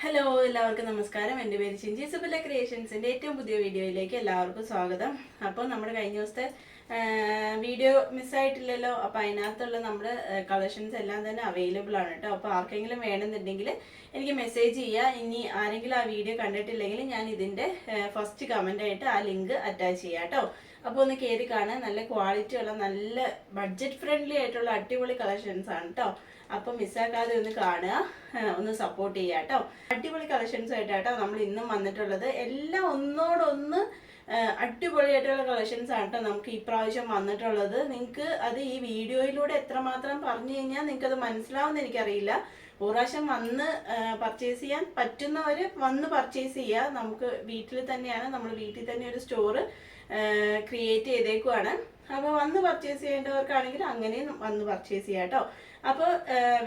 Hello എല്ലാവർക്കും നമസ്കാരം. എൻ്റെ പേര് ചിഞ്ചി സുബല ക്രിയേഷൻസിൻ്റെ ഏറ്റവും പുതിയ വീഡിയോയിലേക്ക് എല്ലാവർക്കും സ്വാഗതം. അപ്പോൾ നമ്മുടെ കഴിഞ്ഞ ദിവസത്തെ വീഡിയോ മിസ്സായിട്ടില്ലല്ലോ. അപ്പോൾ അതിനകത്തുള്ള നമ്മുടെ കളക്ഷൻസ് എല്ലാം തന്നെ അവൈലബിൾ ആണ് കേട്ടോ. അപ്പോൾ ആർക്കെങ്കിലും വേണമെന്നുണ്ടെങ്കിൽ എനിക്ക് മെസ്സേജ് ചെയ്യുക. ഇനി ആരെങ്കിലും ആ വീഡിയോ കണ്ടിട്ടില്ലെങ്കിൽ ഞാൻ ഇതിൻ്റെ ഫസ്റ്റ് കമൻ്റായിട്ട് ആ ലിങ്ക് അറ്റാച്ച് ചെയ്യാം കേട്ടോ. അപ്പോൾ ഒന്ന് കയറി കാണാൻ. നല്ല ക്വാളിറ്റി ഉള്ള നല്ല ബഡ്ജറ്റ് ഫ്രണ്ട്ലി ആയിട്ടുള്ള അടിപൊളി കളക്ഷൻസ് ആണ് കേട്ടോ. അപ്പം മിസ്സാക്കാതെ ഒന്ന് കാണുക, ഒന്ന് സപ്പോർട്ട് ചെയ്യുക കേട്ടോ. അടിപൊളി കളക്ഷൻസ് ആയിട്ടാട്ടോ നമ്മൾ ഇന്നും വന്നിട്ടുള്ളത്. എല്ലാം ഒന്നോടൊന്ന് അടിപൊളിയായിട്ടുള്ള കളക്ഷൻസ് ആണ് കേട്ടോ നമുക്ക് ഈ പ്രാവശ്യം വന്നിട്ടുള്ളത്. നിങ്ങൾക്ക് അത് ഈ വീഡിയോയിലൂടെ എത്രമാത്രം പറഞ്ഞു കഴിഞ്ഞാൽ നിങ്ങൾക്ക് അത് മനസ്സിലാവുമെന്ന് എനിക്കറിയില്ല. ഒരു പ്രാവശ്യം വന്ന് പർച്ചേസ് ചെയ്യാൻ പറ്റുന്നവർ വന്ന് പർച്ചേസ് ചെയ്യുക. നമുക്ക് വീട്ടിൽ തന്നെയാണ്, നമ്മൾ വീട്ടിൽ തന്നെ ഒരു സ്റ്റോറ് ക്രിയേറ്റ് ചെയ്തേക്കുവാണ്. അപ്പോൾ വന്ന് പർച്ചേസ് ചെയ്യേണ്ടവർക്കാണെങ്കിൽ അങ്ങനെയും വന്ന് പർച്ചേസ് ചെയ്യാം കേട്ടോ. അപ്പോൾ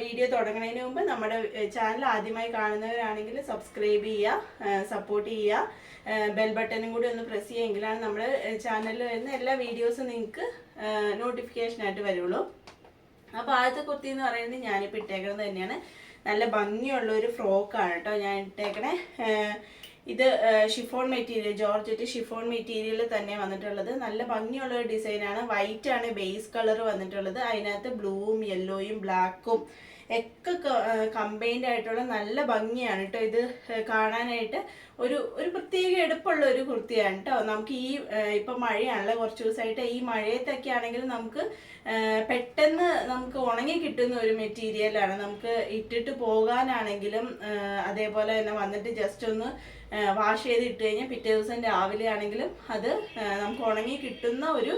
വീഡിയോ തുടങ്ങുന്നതിന് മുമ്പ് നമ്മുടെ ചാനൽ ആദ്യമായി കാണുന്നവരാണെങ്കിൽ സബ്സ്ക്രൈബ് ചെയ്യുക, സപ്പോർട്ട് ചെയ്യുക, ബെൽ ബട്ടണും കൂടി ഒന്ന് പ്രസ് ചെയ്യുമെങ്കിലാണ് നമ്മുടെ ചാനലിൽ വരുന്ന എല്ലാ വീഡിയോസും നിങ്ങൾക്ക് നോട്ടിഫിക്കേഷനായിട്ട് വരുള്ളൂ. അപ്പോൾ ആദ്യത്തെ കുർത്തി എന്ന് പറയുന്നത് ഞാനിപ്പോൾ ഇട്ടേക്കുന്നത് തന്നെയാണ്. നല്ല ഭംഗിയുള്ള ഒരു ഫ്രോക്കാണ് കേട്ടോ ഞാൻ ഇട്ടേക്കണേ. ഇത് chiffon material, georgette chiffon material തന്നെ വന്നിട്ടുള്ളത്. നല്ല ഭംഗിയുള്ള ഒരു ഡിസൈനാണ്. വൈറ്റ് ആണ് ബേസ് കളർ വന്നിട്ടുള്ളത്. അതിനകത്ത് ബ്ലൂവും യെല്ലോയും ബ്ലാക്കും ഒക്കെ കമ്പൈൻഡ് ആയിട്ടുള്ള നല്ല ഭംഗിയാണ് കേട്ടോ. ഇത് കാണാനായിട്ട് ഒരു പ്രത്യേക എടുപ്പുള്ള ഒരു കുർത്തിയാണ് കേട്ടോ. നമുക്ക് ഈ ഇപ്പം മഴയാണല്ലോ കുറച്ച് ദിവസമായിട്ട്. ഈ മഴയത്തൊക്കെ ആണെങ്കിൽ നമുക്ക് പെട്ടെന്ന് നമുക്ക് ഉണങ്ങി കിട്ടുന്ന ഒരു മെറ്റീരിയലാണ്. നമുക്ക് ഇട്ടിട്ട് പോകാനാണെങ്കിലും അതേപോലെ തന്നെ വന്നിട്ട് ജസ്റ്റ് ഒന്ന് വാഷ് ചെയ്ത് ഇട്ട് കഴിഞ്ഞാൽ പിറ്റേ ദിവസം രാവിലെ ആണെങ്കിലും അത് നമുക്ക് ഉണങ്ങി കിട്ടുന്ന ഒരു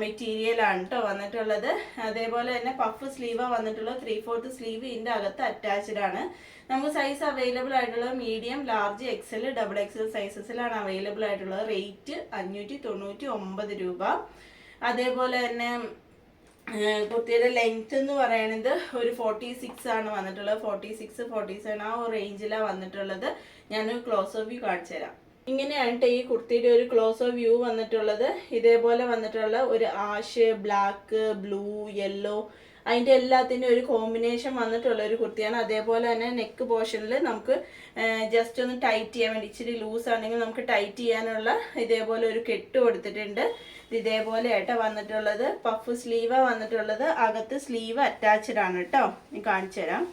മെറ്റീരിയലാണ് കേട്ടോ വന്നിട്ടുള്ളത്. അതേപോലെ തന്നെ പഫ് സ്ലീവാണ് വന്നിട്ടുള്ളത്. 3/4 സ്ലീവ് ഇതിൻ്റെ അകത്ത് അറ്റാച്ച്ഡ് ആണ്. നമുക്ക് സൈസ് അവൈലബിൾ ആയിട്ടുള്ളത് medium, large, XL, double XL സൈസസിലാണ് അവൈലബിൾ ആയിട്ടുള്ളത്. റേറ്റ് 599 രൂപ. അതേപോലെ തന്നെ കുർത്തിയുടെ ലെങ്ത് എന്ന് പറയുന്നത് ഒരു 46 ആണ് വന്നിട്ടുള്ളത്. 46, 47 ആ ഒരു റേഞ്ചിലാണ് വന്നിട്ടുള്ളത്. ഞാനൊരു ക്ലോസ് ഓഫ് വ്യൂ കാണിച്ചു തരാം. ഇങ്ങനെയാണ് ഈ കുർത്തിയുടെ ഒരു ക്ലോസ് ഓഫ് വ്യൂ വന്നിട്ടുള്ളത്. ഇതേപോലെ വന്നിട്ടുള്ള ഒരു ആഷ്, ബ്ലാക്ക്, ബ്ലൂ, യെല്ലോ അതിൻ്റെ എല്ലാത്തിൻ്റെ ഒരു കോമ്പിനേഷൻ വന്നിട്ടുള്ള ഒരു കുർത്തിയാണ്. അതേപോലെ തന്നെ നെക്ക് പോർഷനിൽ നമുക്ക് ജസ്റ്റ് ഒന്ന് ടൈറ്റ് ചെയ്യാൻ വേണ്ടി, ഇച്ചിരി ലൂസ് ആണെങ്കിൽ നമുക്ക് ടൈറ്റ് ചെയ്യാനുള്ള ഇതേപോലെ ഒരു കെട്ട് കൊടുത്തിട്ടുണ്ട്. ഇതേപോലെ ആയിട്ടാ വന്നിട്ടുള്ളത്. പഫ് സ്ലീവാ വന്നിട്ടുള്ളത്. അകത്ത് സ്ലീവ് അറ്റാച്ച്ഡ് ആണ് കേട്ടോ. ഞാൻ കാണിച്ചു തരാം.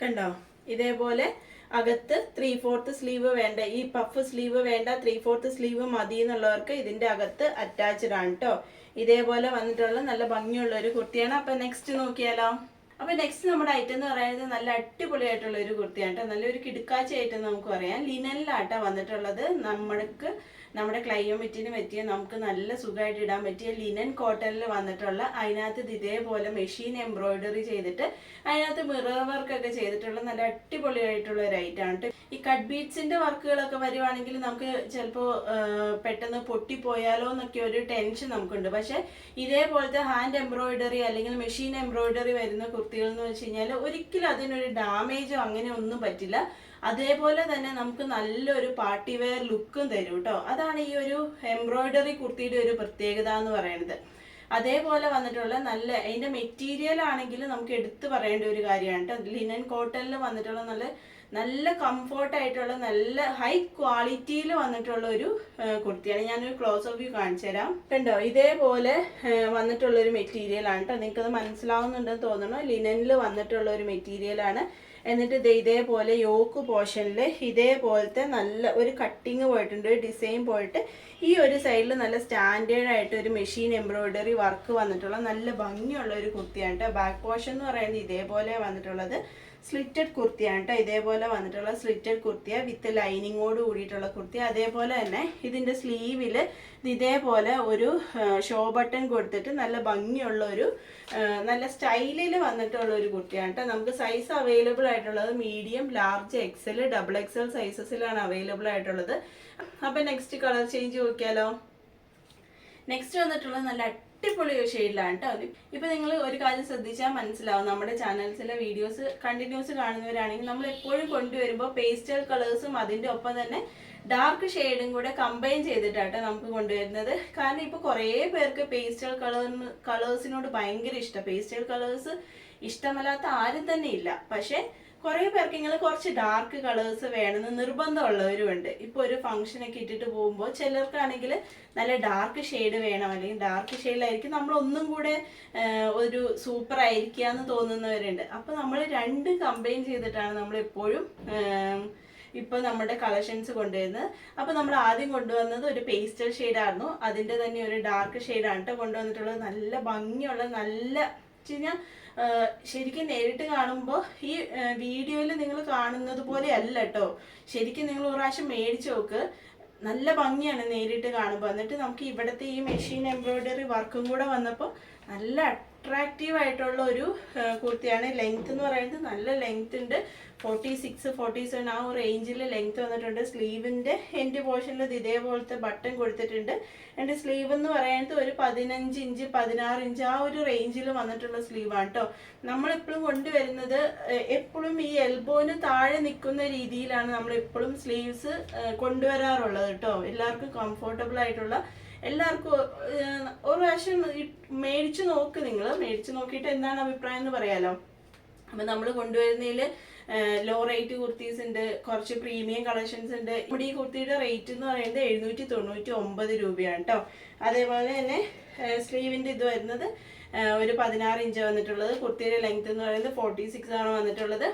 കണ്ടോ, ഇതേപോലെ അകത്ത് 3/4 സ്ലീവ് വേണ്ട, ഈ പഫ് സ്ലീവ് വേണ്ട, 3/4 സ്ലീവ് മതി എന്നുള്ളവർക്ക് ഇതിൻ്റെ അകത്ത് അറ്റാച്ച്ഡ് ആണ് കേട്ടോ. ഇതേപോലെ വന്നിട്ടുള്ള നല്ല ഭംഗിയുള്ള ഒരു കുർത്തിയാണ്. അപ്പൊ നെക്സ്റ്റ് നോക്കിയാലോ. അപ്പൊ നെക്സ്റ്റ് നമ്മുടെ ഐറ്റം എന്ന് പറയുന്നത് നല്ല അടിപൊളിയായിട്ടുള്ള ഒരു കുർത്തിയാണ് കേട്ടോ. നല്ലൊരു കിടുക്കാച്ച ഐറ്റം നമുക്ക് പറയാം. ലിനനിലാട്ടോ വന്നിട്ടുള്ളത്. നമ്മുടെ ക്ലൈമറ്റിന് പറ്റിയ, നമുക്ക് നല്ല സുഖമായിട്ട് ഇടാൻ പറ്റിയ ലിനൻ കോട്ടണിൽ വന്നിട്ടുള്ള, അതിനകത്ത് ഇതേപോലെ മെഷീൻ എംബ്രോയിഡറി ചെയ്തിട്ട് അതിനകത്ത് മിറർ വർക്കൊക്കെ ചെയ്തിട്ടുള്ള നല്ല അടിപൊളിയായിട്ടുള്ള ഒരു ഐറ്റമാണ് കേട്ടോ. ഈ കട്ട് ബീഡ്സിന്റെ വർക്കുകളൊക്കെ വരുവാണെങ്കിൽ നമുക്ക് ചിലപ്പോൾ പെട്ടെന്ന് പൊട്ടിപ്പോയാലോ എന്നൊക്കെ ഒരു ടെൻഷൻ നമുക്കുണ്ട്. പക്ഷെ ഇതേപോലത്തെ ഹാൻഡ് എംബ്രോയിഡറി അല്ലെങ്കിൽ മെഷീൻ എംബ്രോയിഡറി വരുന്ന കുർത്തികൾ എന്ന് വെച്ച് കഴിഞ്ഞാൽ ഒരിക്കലും അതിനൊരു ഡാമേജോ അങ്ങനെ ഒന്നും പറ്റില്ല. അതേപോലെ തന്നെ നമുക്ക് നല്ലൊരു പാർട്ടി വെയർ ലുക്കും തരും കേട്ടോ. അതാണ് ഈ ഒരു എംബ്രോയിഡറി കുർത്തിയുടെ ഒരു പ്രത്യേകത എന്ന് പറയുന്നത്. അതേപോലെ വന്നിട്ടുള്ള നല്ല അതിന്റെ മെറ്റീരിയൽ ആണെങ്കിൽ നമുക്ക് എടുത്തു പറയേണ്ട ഒരു കാര്യമാണ് കേട്ടോ. ലിനൻ കോട്ടണിൽ വന്നിട്ടുള്ള നല്ല കംഫോർട്ടായിട്ടുള്ള നല്ല ഹൈ ക്വാളിറ്റിയിൽ വന്നിട്ടുള്ള ഒരു കുർത്തിയാണ്. ഞാനൊരു ക്ലോസ് ഓഫ് വ്യൂ കാണിച്ചു തരാം. കണ്ടോ, ഇതേപോലെ വന്നിട്ടുള്ള ഒരു മെറ്റീരിയൽ ആണ് കേട്ടോ. നിങ്ങൾക്കത് മനസ്സിലാവുന്നുണ്ടെന്ന് തോന്നണോ. ലിനനിൽ വന്നിട്ടുള്ള ഒരു മെറ്റീരിയലാണ്. എന്നിട്ട് ഇതേപോലെ യോക്ക് പോർഷനിൽ ഇതേപോലത്തെ നല്ല ഒരു കട്ടിങ് പോയിട്ടുണ്ട്, ഒരു ഡിസൈൻ പോയിട്ട് ഈ ഒരു സൈഡിൽ നല്ല സ്റ്റാൻഡേർഡ് ആയിട്ട് ഒരു മെഷീൻ എംബ്രോയിഡറി വർക്ക് വന്നിട്ടുള്ള നല്ല ഭംഗിയുള്ള ഒരു കുർത്തിയാണ് കേട്ടോ. ബാക്ക് പോർഷൻ എന്ന് പറയുന്നത് ഇതേപോലെ വന്നിട്ടുള്ളത് സ്ലിറ്റഡ് കുർത്തിയാണ് കേട്ടോ. ഇതേപോലെ വന്നിട്ടുള്ള സ്ലിറ്റഡ് കുർത്തിയ വിത്ത് ലൈനിങ്ങോട് കൂടിയിട്ടുള്ള കുർത്തി. അതേപോലെ തന്നെ ഇതിൻ്റെ സ്ലീവിൽ ഇതേപോലെ ഒരു ഷോ ബട്ടൺ കൊടുത്തിട്ട് നല്ല ഭംഗിയുള്ള ഒരു നല്ല സ്റ്റൈലിൽ വന്നിട്ടുള്ള ഒരു കുർത്തിയാണ് കേട്ടോ. നമുക്ക് സൈസ് അവൈലബിൾ ആയിട്ടുള്ളത് medium, large, XL, double XL സൈസസിലാണ് അവൈലബിൾ ആയിട്ടുള്ളത്. അപ്പം നെക്സ്റ്റ് കളർ ചേഞ്ച് നോക്കിയാലോ. നെക്സ്റ്റ് വന്നിട്ടുള്ളത് നല്ല അടിപൊളി ഒരു ഷെയ്ഡിലാണ് കേട്ടോ. ഇപ്പൊ നിങ്ങൾ ഒരു കാര്യം ശ്രദ്ധിച്ചാൽ മനസ്സിലാവും. നമ്മുടെ ചാനൽസിലെ വീഡിയോസ് കണ്ടിന്യൂസ് കാണുന്നവരാണെങ്കിൽ നമ്മൾ എപ്പോഴും കൊണ്ടുവരുമ്പോൾ പേസ്റ്റൽ കളേഴ്സും അതിന്റെ ഒപ്പം തന്നെ ഡാർക്ക് ഷെയ്ഡും കൂടെ കമ്പൈൻ ചെയ്തിട്ടാട്ടോ നമുക്ക് കൊണ്ടുവരുന്നത്. കാരണം ഇപ്പോൾ കുറേ പേർക്ക് പേസ്റ്റൽ കളേഴ്സിനോട് ഭയങ്കര ഇഷ്ടം. പേസ്റ്റൽ കളേഴ്സ് ഇഷ്ടമല്ലാത്ത ആരും തന്നെ ഇല്ല. പക്ഷെ കുറെ പേർക്ക് ഇങ്ങനെ കുറച്ച് ഡാർക്ക് കളേഴ്സ് വേണമെന്ന് നിർബന്ധമുള്ളവരും ഉണ്ട്. ഇപ്പൊ ഒരു ഫംഗ്ഷനൊക്കെ ഇട്ടിട്ട് പോകുമ്പോൾ ചിലർക്കാണെങ്കിൽ നല്ല ഡാർക്ക് ഷെയ്ഡ് വേണം, അല്ലെങ്കിൽ ഡാർക്ക് ഷെയ്ഡിലായിരിക്കും നമ്മൾ ഒന്നും കൂടെ ഒരു സൂപ്പർ ആയിരിക്കുക എന്ന് തോന്നുന്നവരുണ്ട്. അപ്പൊ നമ്മൾ രണ്ട് കമ്പൈൻ ചെയ്തിട്ടാണ് നമ്മൾ എപ്പോഴും ഇപ്പൊ നമ്മുടെ കളക്ഷൻസ് കൊണ്ടുവരുന്നത്. അപ്പൊ നമ്മൾ ആദ്യം കൊണ്ടുവന്നത് ഒരു പേസ്റ്റൽ ഷെയ്ഡായിരുന്നു. അതിന്റെ തന്നെ ഒരു ഡാർക്ക് ഷെയ്ഡാണ് കേട്ടോ കൊണ്ടുവന്നിട്ടുള്ളത്. നല്ല ഭംഗിയുള്ള, നല്ല കഴിഞ്ഞാൽ ശരിക്കും നേരിട്ട് കാണുമ്പോൾ ഈ വീഡിയോയിൽ നിങ്ങൾ കാണുന്നത് പോലെ അല്ല കേട്ടോ. ശരിക്കും നിങ്ങൾ ഒരു പ്രാവശ്യം മേടിച്ചു നോക്ക്, നല്ല ഭംഗിയാണ് നേരിട്ട് കാണുമ്പോൾ. എന്നിട്ട് നമുക്ക് ഇവിടുത്തെ ഈ മെഷീൻ എംബ്രോയിഡറി വർക്കും കൂടെ വന്നപ്പോൾ നല്ല അട്രാക്റ്റീവ് ആയിട്ടുള്ള ഒരു കുർത്തിയാണ്. ലെങ്ത് എന്ന് പറയുന്നത് നല്ല ലെങ്ത് ഉണ്ട്, 46, 47 ആ ഒരു റേഞ്ചിൽ ലെങ്ത് വന്നിട്ടുണ്ട്. സ്ലീവിന്റെ എൻഡ് പോർഷനിൽ ഇതേപോലത്തെ ബട്ടൺ കൊടുത്തിട്ടുണ്ട്. എൻ്റെ സ്ലീവ് എന്ന് പറയുന്നത് ഒരു 15 ഇഞ്ച് 16 ഇഞ്ച് ആ ഒരു റേഞ്ചിൽ വന്നിട്ടുള്ള സ്ലീവാണ് കേട്ടോ. നമ്മളെപ്പോഴും കൊണ്ടുവരുന്നത് എപ്പോഴും ഈ എൽബോന് താഴെ നിൽക്കുന്ന രീതിയിലാണ് നമ്മൾ എപ്പോഴും സ്ലീവ്സ് കൊണ്ടുവരാറുള്ളത് കേട്ടോ. എല്ലാവർക്കും കംഫർട്ടബിൾ ആയിട്ടുള്ള, എല്ലാവർക്കും ഒരു പ്രാവശ്യം മേടിച്ചു നോക്ക്. നിങ്ങൾ മേടിച്ചു നോക്കിയിട്ട് എന്താണ് അഭിപ്രായം എന്ന് പറയാലോ. അപ്പം നമ്മൾ കൊണ്ടുവരുന്നതിൽ ലോ റേറ്റ് കുർത്തീസ് ഉണ്ട്, കുറച്ച് പ്രീമിയം കളക്ഷൻസ് ഉണ്ട്. ഇവിടെ ഈ കുർത്തിയുടെ റേറ്റ് എന്ന് പറയുന്നത് 799 രൂപയാണ് കേട്ടോ. അതേപോലെ തന്നെ സ്ലീവിൻ്റെ ഇത് വരുന്നത് ഒരു 16 ഇഞ്ച് വന്നിട്ടുള്ളത്. കുർത്തിയുടെ ലെങ്ത് എന്ന് പറയുന്നത് 46 ആണ് വന്നിട്ടുള്ളത്.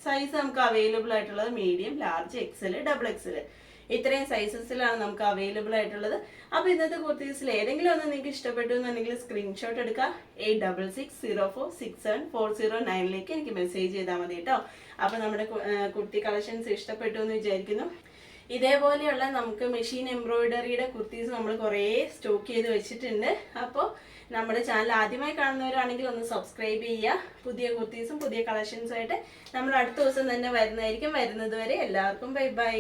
സൈസ് നമുക്ക് അവൈലബിൾ ആയിട്ടുള്ളത് medium, large, XL, double XL, ഇത്രയും സൈസസിലാണ് നമുക്ക് അവൈലബിൾ ആയിട്ടുള്ളത്. അപ്പോൾ ഇന്നത്തെ കുർത്തീസിൽ ഏതെങ്കിലും ഒന്ന് നിങ്ങൾക്ക് ഇഷ്ടപ്പെട്ടു എന്നുണ്ടെങ്കിൽ സ്ക്രീൻഷോട്ട് എടുക്കുക. 8660467409 എനിക്ക് മെസ്സേജ് ചെയ്താൽ മതി കേട്ടോ. അപ്പോൾ നമ്മുടെ കുർത്തി കളക്ഷൻസ് ഇഷ്ടപ്പെട്ടു എന്ന് വിചാരിക്കുന്നു. ഇതേപോലെയുള്ള നമുക്ക് മെഷീൻ എംബ്രോയിഡറിയുടെ കുർത്തീസ് നമ്മൾ കുറേ സ്റ്റോക്ക് ചെയ്ത് വെച്ചിട്ടുണ്ട്. അപ്പോൾ നമ്മുടെ ചാനൽ ആദ്യമായി കാണുന്നവരാണെങ്കിൽ ഒന്ന് സബ്സ്ക്രൈബ് ചെയ്യുക. പുതിയ കുർത്തീസും പുതിയ കളക്ഷൻസും ആയിട്ട് നമ്മൾ അടുത്ത ദിവസം തന്നെ വരുന്നതായിരിക്കും. വരുന്നത് വരെ എല്ലാവർക്കും ബൈ ബൈ.